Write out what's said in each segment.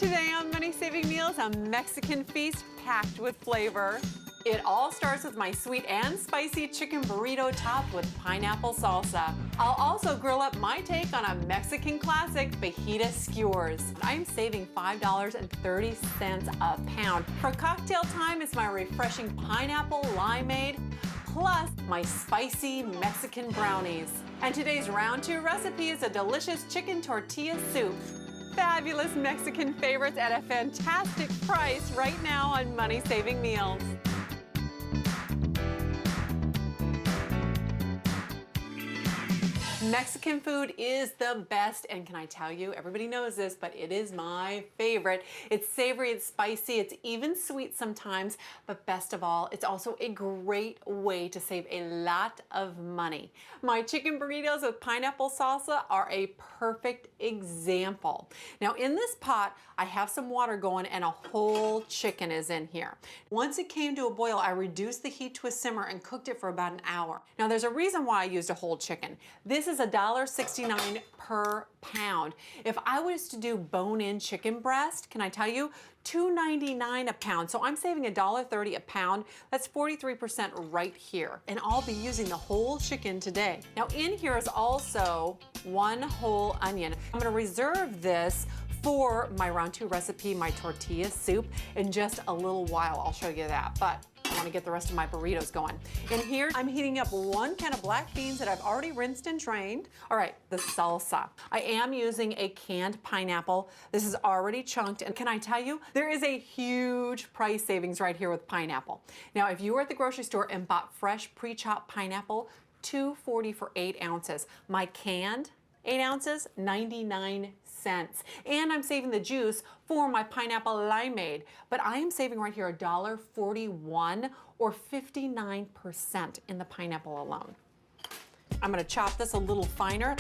Today on Money Saving Meals, a Mexican feast packed with flavor. It all starts with my sweet and spicy chicken burrito topped with pineapple salsa. I'll also grill up my take on a Mexican classic, Fajita Skewers. I'm saving $5.30 a pound. For cocktail time, it's my refreshing pineapple limeade, plus my spicy Mexican brownies. And today's round 2 recipe is a delicious chicken tortilla soup. Fabulous Mexican favorites at a fantastic price right now on Money Saving Meals. Mexican food is the best, and can I tell you, everybody knows this, but it is my favorite. It's savory, it's spicy, it's even sweet sometimes, but best of all, it's also a great way to save a lot of money. My chicken burritos with pineapple salsa are a perfect example. Now in this pot, I have some water going and a whole chicken is in here. Once it came to a boil, I reduced the heat to a simmer and cooked it for about an hour. Now there's a reason why I used a whole chicken. This is $1.69 per pound. If I was to do bone-in chicken breast, can I tell you, $2.99 a pound. So I'm saving $1.30 a pound. That's 43% right here. And I'll be using the whole chicken today. Now in here is also 1 whole onion. I'm gonna reserve this for my round 2 recipe, my tortilla soup, in just a little while. I'll show you that, but I want to get the rest of my burritos going. In here, I'm heating up 1 can of black beans that I've already rinsed and drained. All right, the salsa. I am using a canned pineapple. This is already chunked, and can I tell you, there is a huge price savings right here with pineapple. Now, if you were at the grocery store and bought fresh pre-chopped pineapple, $2.40 for 8 ounces. My canned 8 ounces, 99 cents. And I'm saving the juice for my pineapple limeade. But I am saving right here $1.41 or 59% in the pineapple alone. I'm gonna chop this a little finer.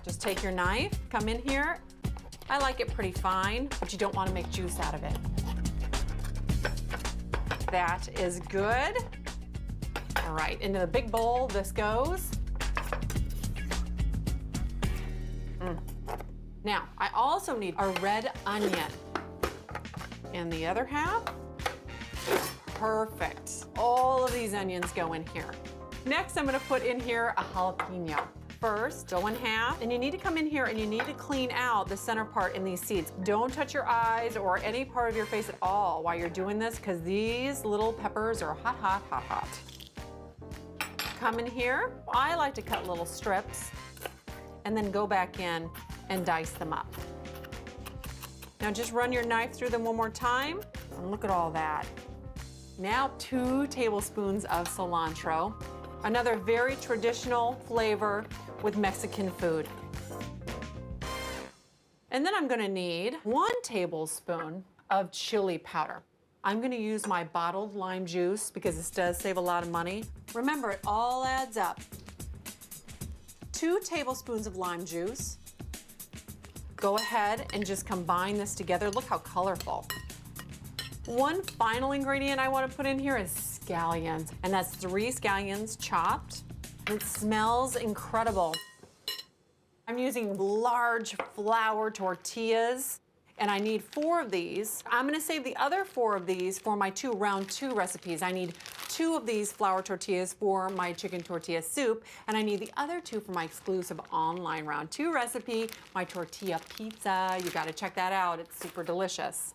Just take your knife, come in here. I like it pretty fine, but you don't wanna make juice out of it. That is good. All right, into the big bowl this goes. Now, I also need a red onion. And the other half, perfect. All of these onions go in here. Next, I'm gonna put in here a jalapeno. First, go in half, and you need to come in here and you need to clean out the center part in these seeds. Don't touch your eyes or any part of your face at all while you're doing this, because these little peppers are hot, hot, hot, hot. Come in here. I like to cut little strips and then go back in and dice them up. Now just run your knife through them one more time, and look at all that. Now 2 tablespoons of cilantro, another very traditional flavor with Mexican food. And then I'm gonna need 1 tablespoon of chili powder. I'm gonna use my bottled lime juice because this does save a lot of money. Remember, it all adds up. 2 tablespoons of lime juice. Go ahead and just combine this together. Look how colorful. 1 final ingredient I want to put in here is scallions, and that's 3 scallions chopped. It smells incredible. I'm using large flour tortillas, and I need 4 of these. I'm gonna save the other 4 of these for my 2 round 2 recipes. I need 2 of these flour tortillas for my chicken tortilla soup, and I need the other 2 for my exclusive online round 2 recipe, my tortilla pizza. You gotta check that out, it's super delicious.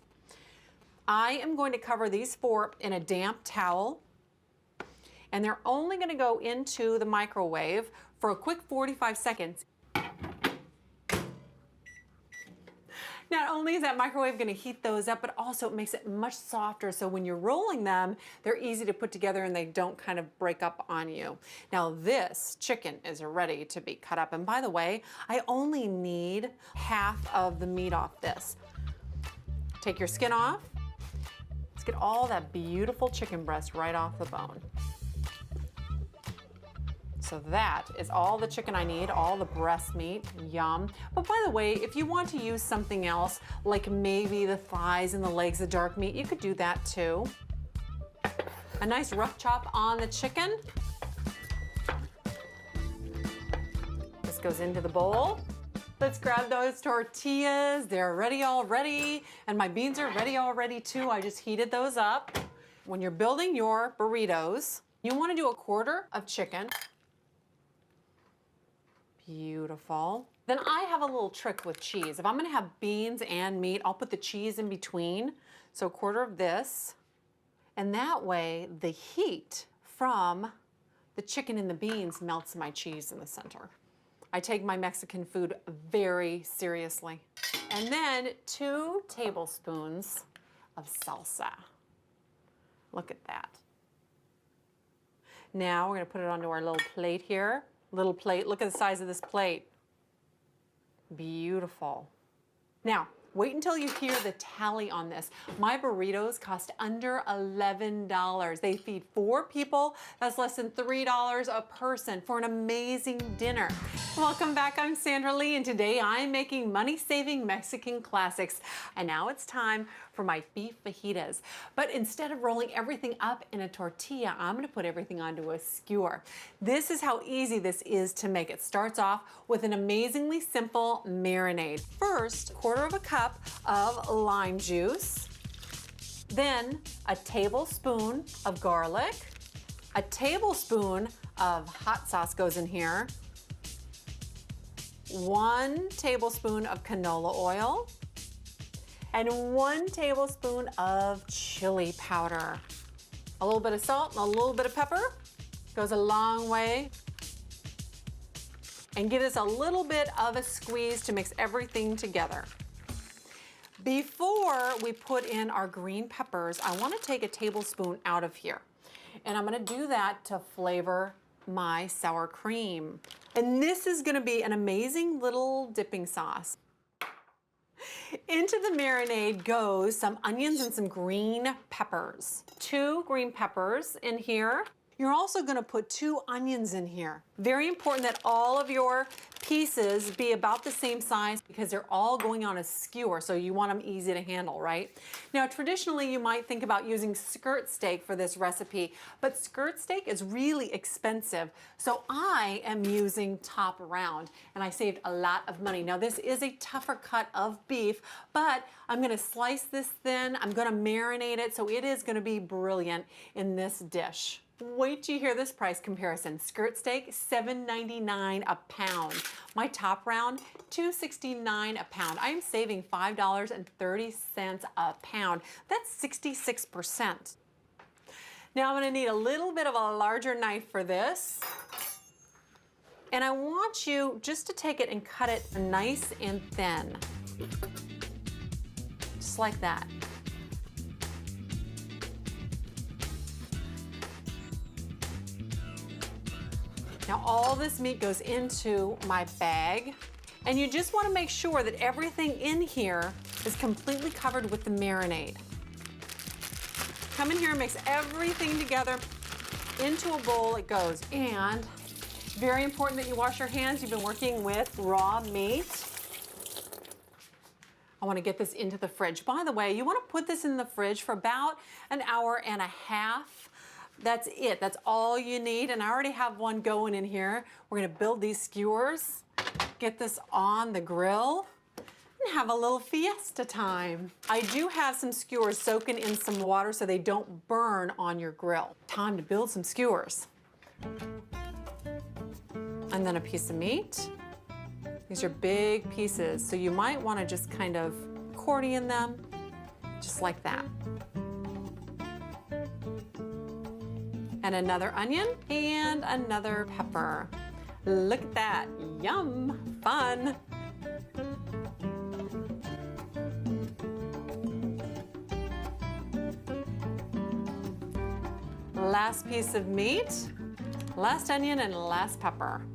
I am going to cover these 4 in a damp towel, and they're only gonna go into the microwave for a quick 45 seconds. Not only is that microwave gonna heat those up, but also it makes it much softer, so when you're rolling them, they're easy to put together and they don't kind of break up on you. Now this chicken is ready to be cut up, and by the way, I only need half of the meat off this. Take your skin off. Let's get all that beautiful chicken breast right off the bone. So that is all the chicken I need, all the breast meat, yum. But by the way, if you want to use something else, like maybe the thighs and the legs, the dark meat, you could do that too. A nice rough chop on the chicken. This goes into the bowl. Let's grab those tortillas. They're ready already. And my beans are ready already too. I just heated those up. When you're building your burritos, you want to do a quarter of chicken. Beautiful. Then I have a little trick with cheese. If I'm going to have beans and meat, I'll put the cheese in between. So a quarter of this. And that way the heat from the chicken and the beans melts my cheese in the center. I take my Mexican food very seriously. And then 2 tablespoons of salsa. Look at that. Now we're going to put it onto our little plate here. Little plate, look at the size of this plate. Beautiful. Now, wait until you hear the tally on this. My burritos cost under $11. They feed 4 people. That's less than $3 a person for an amazing dinner. Welcome back, I'm Sandra Lee, and today I'm making money-saving Mexican classics. And now it's time for my beef fajitas. But instead of rolling everything up in a tortilla, I'm gonna put everything onto a skewer. This is how easy this is to make. It starts off with an amazingly simple marinade. First, 1/4 cup of lime juice, then a tablespoon of garlic, a tablespoon of hot sauce goes in here, 1 tablespoon of canola oil, and 1 tablespoon of chili powder. A little bit of salt and a little bit of pepper goes a long way. And give this a little bit of a squeeze to mix everything together. Before we put in our green peppers, I want to take a tablespoon out of here. And I'm going to do that to flavor my sour cream. And this is going to be an amazing little dipping sauce. Into the marinade goes some onions and some green peppers. 2 green peppers in here. You're also going to put 2 onions in here. Very important that all of your pieces be about the same size because they're all going on a skewer, so you want them easy to handle, right? Now, traditionally, you might think about using skirt steak for this recipe, but skirt steak is really expensive, so I am using top round, and I saved a lot of money. Now, this is a tougher cut of beef, but I'm going to slice this thin. I'm going to marinate it, so it is going to be brilliant in this dish. Wait till you hear this price comparison. Skirt steak, $7.99 a pound. My top round, $2.69 a pound. I am saving $5.30 a pound. That's 66%. Now I'm going to need a little bit of a larger knife for this. And I want you just to take it and cut it nice and thin. Just like that. Now all this meat goes into my bag, and you just want to make sure that everything in here is completely covered with the marinade. Come in here and mix everything together. Into a bowl it goes. And very important that you wash your hands. You've been working with raw meat. I want to get this into the fridge. By the way, you want to put this in the fridge for about an hour and a half. That's it. That's all you need. And I already have one going in here. We're going to build these skewers, get this on the grill, and have a little fiesta time. I do have some skewers soaking in some water so they don't burn on your grill. Time to build some skewers. And then a piece of meat. These are big pieces, so you might want to just kind of accordion them, just like that. And another onion and another pepper. Look at that, yum, fun. Last piece of meat, last onion and last pepper.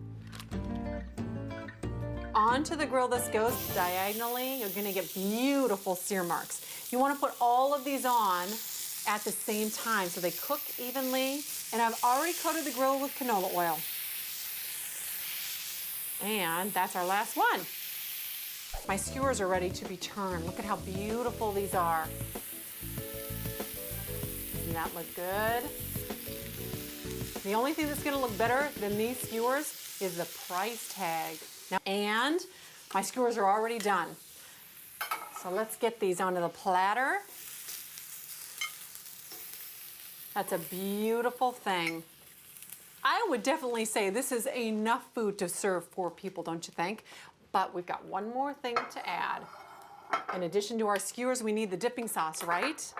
Onto the grill this goes diagonally. You're gonna get beautiful sear marks. You wanna put all of these on at the same time so they cook evenly. And I've already coated the grill with canola oil. And that's our last one. My skewers are ready to be turned. Look at how beautiful these are. Doesn't that look good? The only thing that's gonna look better than these skewers is the price tag. Now, and My skewers are already done. So let's get these onto the platter. That's a beautiful thing. I would definitely say this is enough food to serve 4 people, don't you think? But we've got one more thing to add. In addition to our skewers, we need the dipping sauce, right?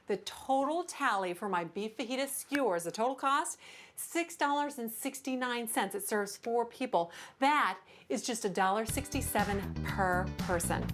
The total tally for my beef fajita skewers, the total cost, $6.69. It serves 4 people. That is just $1.67 per person.